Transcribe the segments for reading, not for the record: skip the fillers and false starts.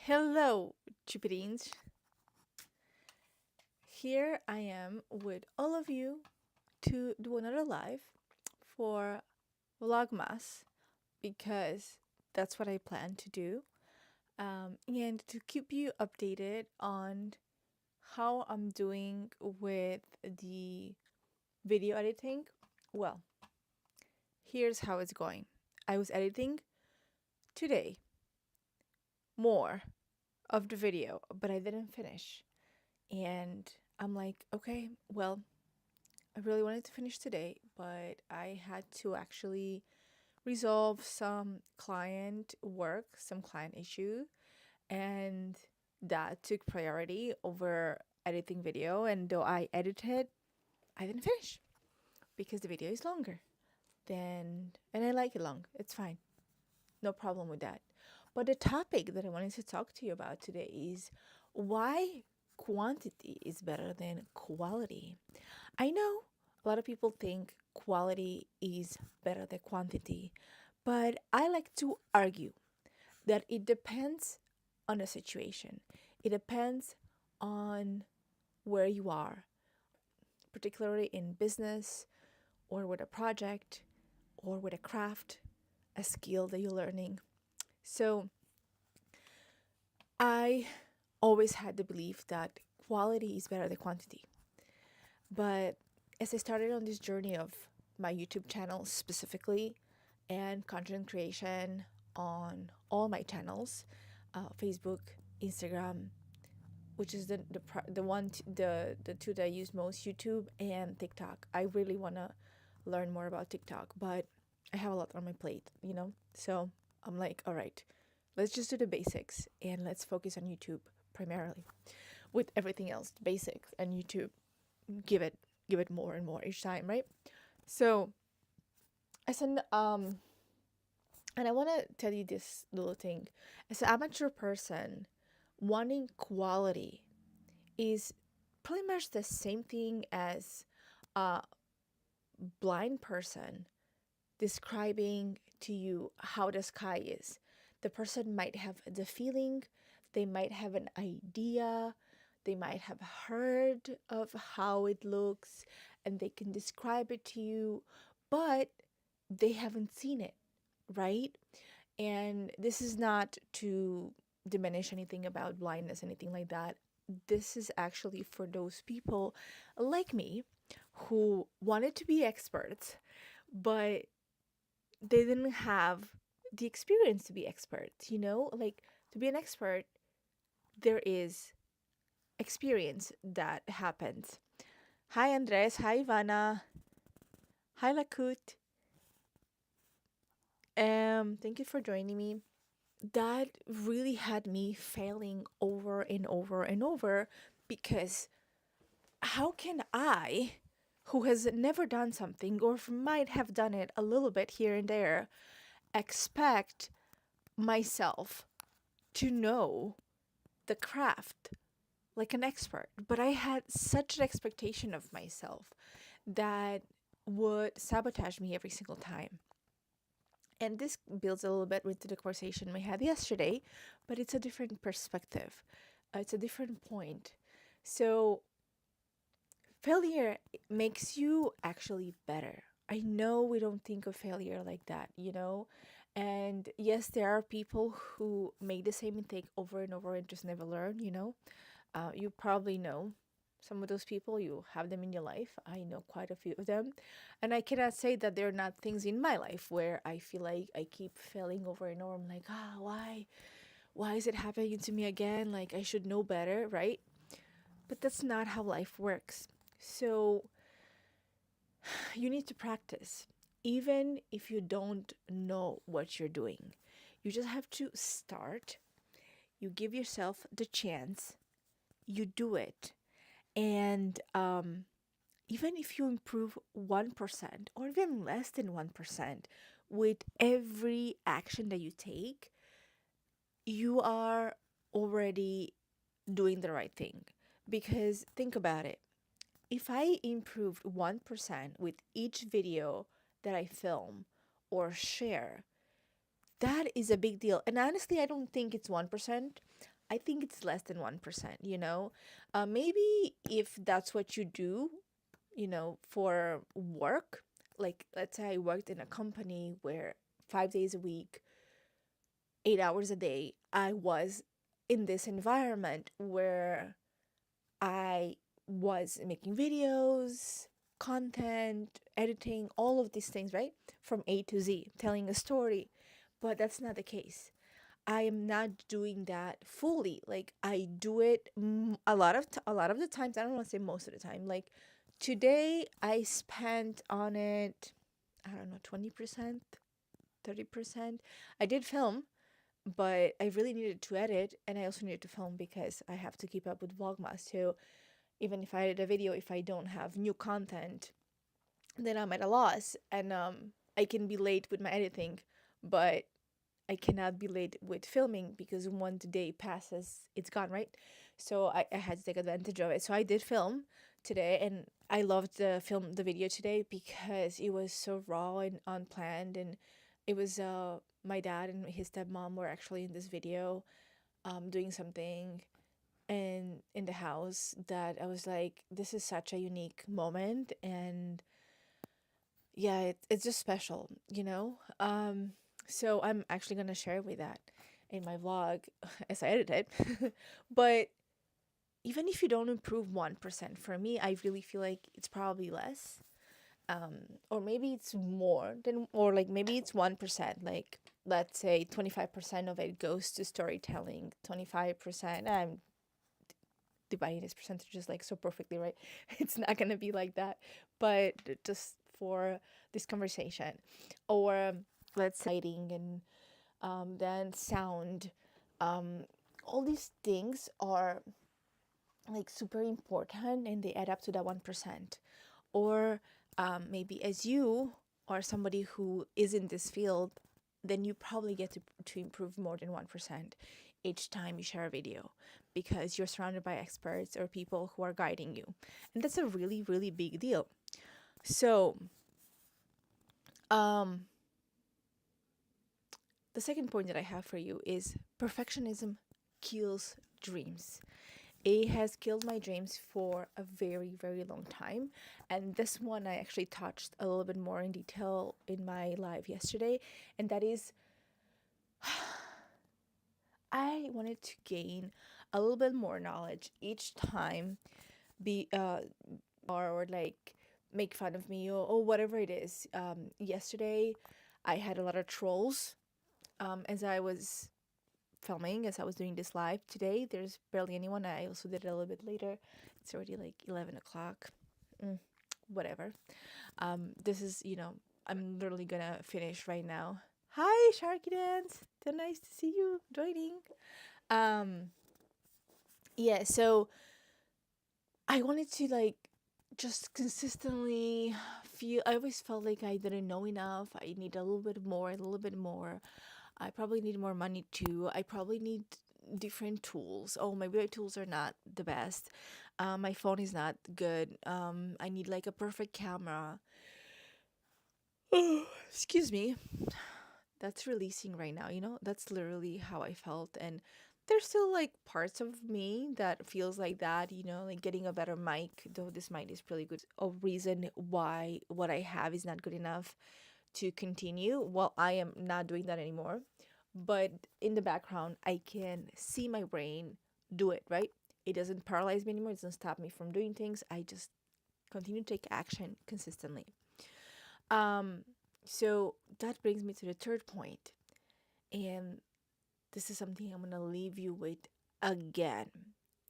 Hello, Chupirins. Here I am with all of you to do another live for Vlogmas because that's what I plan to do. And to keep you updated on how I'm doing with the video editing. Well, here's how it's going. I was editing today more of the video, but I didn't finish. And I'm like, okay, well, I really wanted to finish today, but I had to actually resolve some client work, some client issue, and that took priority over editing video. And though I edited, I didn't finish because the video is longer than, and I like it long. It's fine. No problem with that. But the topic that I wanted to talk to you about today is why quantity is better than quality. I know a lot of people think quality is better than quantity, but I like to argue that it depends on the situation. It depends on where you are, particularly in business or with a project or with a craft, a skill that you're learning. So I always had the belief that quality is better than quantity. But as I started on this journey of my YouTube channel specifically and content creation on all my channels, Facebook, Instagram, which is the two that I use most, YouTube and TikTok. I really want to learn more about TikTok, but I have a lot on my plate. So I'm like, all right, let's just do the basics and let's focus on YouTube primarily. With everything else, basics and YouTube, give it more and more each time, right? So as an and I want to tell you this little thing. As an amateur person, wanting quality is pretty much the same thing as a blind person describing to you how the sky is. The person might have the feeling, they might have an idea, they might have heard of how it looks, and they can describe it to you, but they haven't seen it, right? And this is not to diminish anything about blindness, anything like that. This is actually for those people like me who wanted to be experts, but they didn't have the experience to be experts. Like, to be an expert, there is experience that happens. Hi Andres, hi Ivana, hi Lakut. Thank you for joining me. That really had me failing over and over and over because how can I, who has never done something or might have done it a little bit here and there, expect myself to know the craft like an expert? But I had such an expectation of myself that would sabotage me every single time. And this builds a little bit with the conversation we had yesterday, but it's a different perspective. It's a different point. So, failure makes you actually better. I know we don't think of failure like that. And yes, there are people who make the same mistake over and over and just never learn. You probably know some of those people, you have them in your life. I know quite a few of them. And I cannot say that there are not things in my life where I feel like I keep failing over and over. I'm like, why? Why is it happening to me again? Like, I should know better, right? But that's not how life works. So you need to practice, even if you don't know what you're doing. You just have to start. You give yourself the chance. You do it. And even if you improve 1% or even less than 1% with every action that you take, you are already doing the right thing. Because think about it. If I improved 1% with each video that I film or share, that is a big deal. And honestly, I don't think it's 1%. I think it's less than 1%, you know? Maybe if that's what you do, you know, for work, like let's say I worked in a company where 5 days a week, 8 hours a day, I was in this environment where I was making videos, content, editing, all of these things, right? From A to Z, telling a story. But that's not the case. I am not doing that fully. Like I do it a lot of the times. I don't want to say most of the time. Like today I spent on it, I don't know, 20%, 30%. I did film, but I really needed to edit, and I also needed to film because I have to keep up with Vlogmas too. Even if I edit a video, if I don't have new content, then I'm at a loss, and I can be late with my editing, but I cannot be late with filming because once the day passes, it's gone, right? So I had to take advantage of it. So I did film today, and I loved the video today because it was so raw and unplanned, and it was my dad and his stepmom were actually in this video doing something and in the house that I was like, this is such a unique moment, and yeah, it's just special, you know? So I'm actually gonna share with that in my vlog as I edit it. But even if you don't improve 1%, for me, I really feel like it's probably less. Or maybe it's more than, or like maybe it's 1%. Like, let's say 25% of it goes to storytelling, 25%. I'm dividing these percentages like so perfectly, right? It's not gonna be like that, but just for this conversation, or let's say lighting and then sound, um, all these things are like super important and they add up to that 1%. Or maybe as you are somebody who is in this field, then you probably get to improve more than 1% each time you share a video because you're surrounded by experts or people who are guiding you. And that's a really, really big deal. So, um, the second point that I have for you is perfectionism kills dreams. It has killed my dreams for a very, very long time. And this one I actually touched a little bit more in detail in my live yesterday. And that is, I wanted to gain a little bit more knowledge each time, be, or like make fun of me or whatever it is. Yesterday, I had a lot of trolls as I was filming, as I was doing this live. Today there's barely anyone. I also did it a little bit later. It's already like 11 o'clock. Whatever. This is, you know, I'm literally gonna finish right now. Hi, Sharky Dance. So nice to see you joining. Um, yeah, so I wanted to like just consistently feel, I always felt like I didn't know enough. I need a little bit more, a little bit more. I probably need more money too. I probably need different tools. Oh, maybe my tools are not the best. My phone is not good. I need like a perfect camera. Excuse me. That's releasing right now, you know? That's literally how I felt. And there's still like parts of me that feels like that, you know, like getting a better mic, though this mic is pretty good. A reason why what I have is not good enough to continue. Well, I am not doing that anymore. But in the background, I can see my brain do it, right? It doesn't paralyze me anymore. It doesn't stop me from doing things. I just continue to take action consistently. Um, so that brings me to the third point, and this is something I'm gonna leave you with again.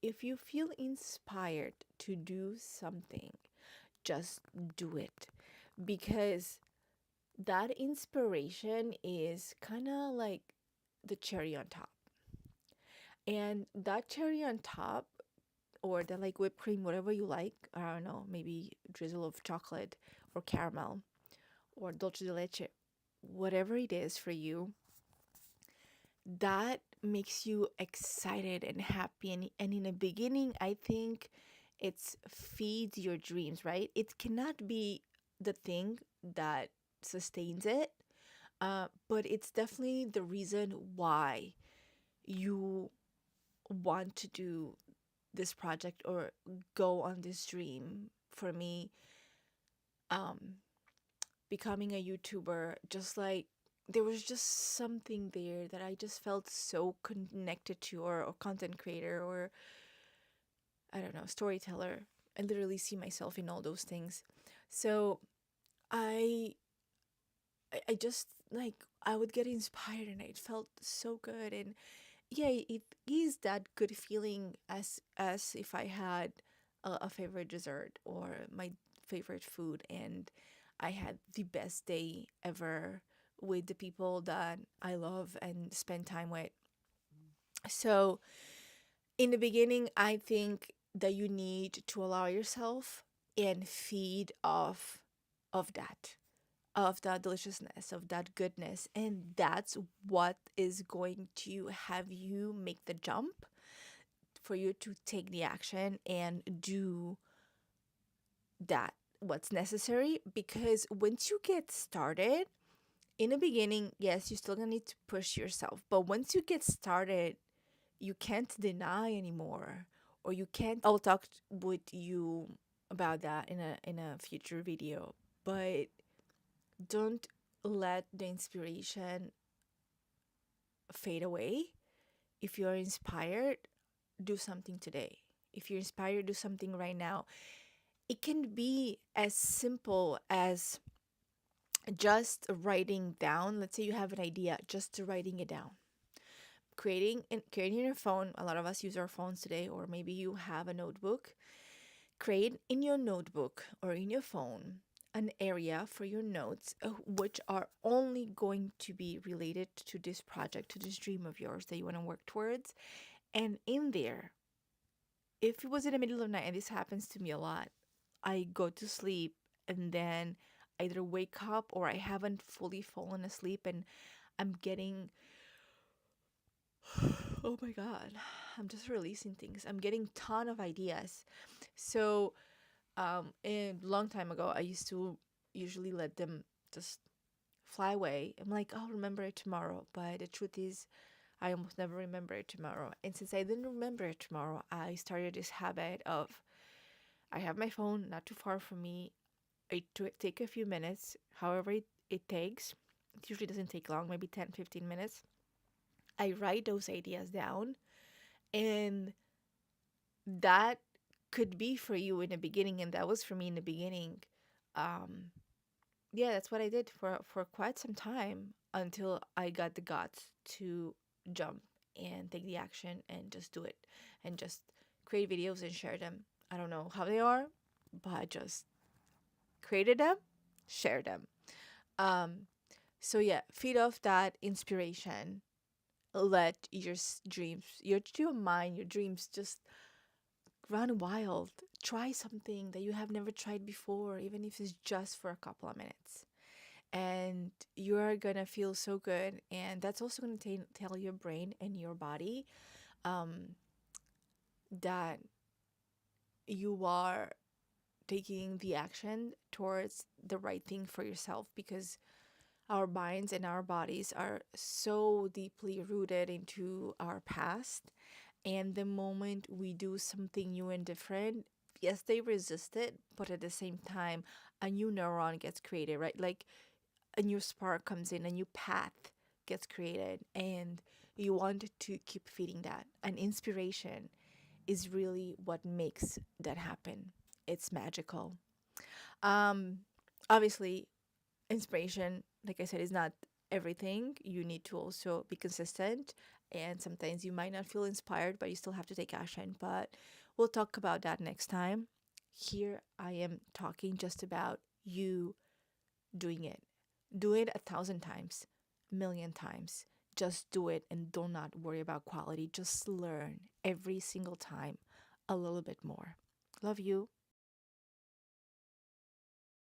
If you feel inspired to do something, just do it because that inspiration is kind of like the cherry on top. And that cherry on top, or the like whipped cream, whatever you like, I don't know, maybe drizzle of chocolate or caramel or dulce de leche, whatever it is for you, that makes you excited and happy. And in the beginning, I think it's feeds your dreams, right? It cannot be the thing that sustains it, but it's definitely the reason why you want to do this project or go on this dream. For me, um, becoming a YouTuber, just like there was just something there that I just felt so connected to, or content creator, or I don't know, storyteller. I literally see myself in all those things. So I I just like I would get inspired and it felt so good. And yeah, it is that good feeling as if I had a favorite dessert or my favorite food, and I had the best day ever with the people that I love and spend time with. So in the beginning, I think that you need to allow yourself and feed of that, of that deliciousness, of that goodness. And that's what is going to have you make the jump, for you to take the action and do that, what's necessary. Because once you get started, in the beginning, yes, you're still gonna need to push yourself. But once you get started, you can't deny anymore, or you can't. I'll talk with you about that in a future video. But don't let the inspiration fade away. If you're inspired, do something today. If you're inspired, do something right now. It can be as simple as just writing down. Let's say you have an idea, just writing it down. Creating your phone. A lot of us use our phones today, or maybe you have a notebook. Create in your notebook or in your phone an area for your notes, which are only going to be related to this project, to this dream of yours that you want to work towards. And in there, if it was in the middle of the night, and this happens to me a lot, I go to sleep and then either wake up or I haven't fully fallen asleep and I'm getting, oh my God, I'm just releasing things. I'm getting ton of ideas. So, a long time ago, I used to usually let them just fly away. I'm like, I'll remember it tomorrow. But the truth is, I almost never remember it tomorrow. And since I didn't remember it tomorrow, I started this habit of, I have my phone not too far from me. Take a few minutes, however it takes. It usually doesn't take long, maybe 10, 15 minutes. I write those ideas down, and that could be for you in the beginning, and that was for me in the beginning. Um, yeah, that's what I did for quite some time until I got the guts to jump and take the action and just do it and just create videos and share them. I don't know how they are, but I just created them, share them. Um, so yeah, feed off that inspiration. Let dreams, your mind, your dreams just run wild. Try something that you have never tried before, even if it's just for a couple of minutes. And you are gonna feel so good. And that's also gonna tell your brain and your body um, that you are taking the action towards the right thing for yourself, because our minds and our bodies are so deeply rooted into our past. And the moment we do something new and different, yes, they resist it, but at the same time, a new neuron gets created, right? Like a new spark comes in, a new path gets created, and you want to keep feeding that. And inspiration is really what makes that happen. It's magical. Um, Obviously, inspiration, like I said, is not everything. You need to also be consistent, and sometimes you might not feel inspired, but you still have to take action. But we'll talk about that next time. Here I am talking just about you doing it. Do it 1,000 times, million times. Just do it and do not worry about quality. Just learn every single time a little bit more. Love you.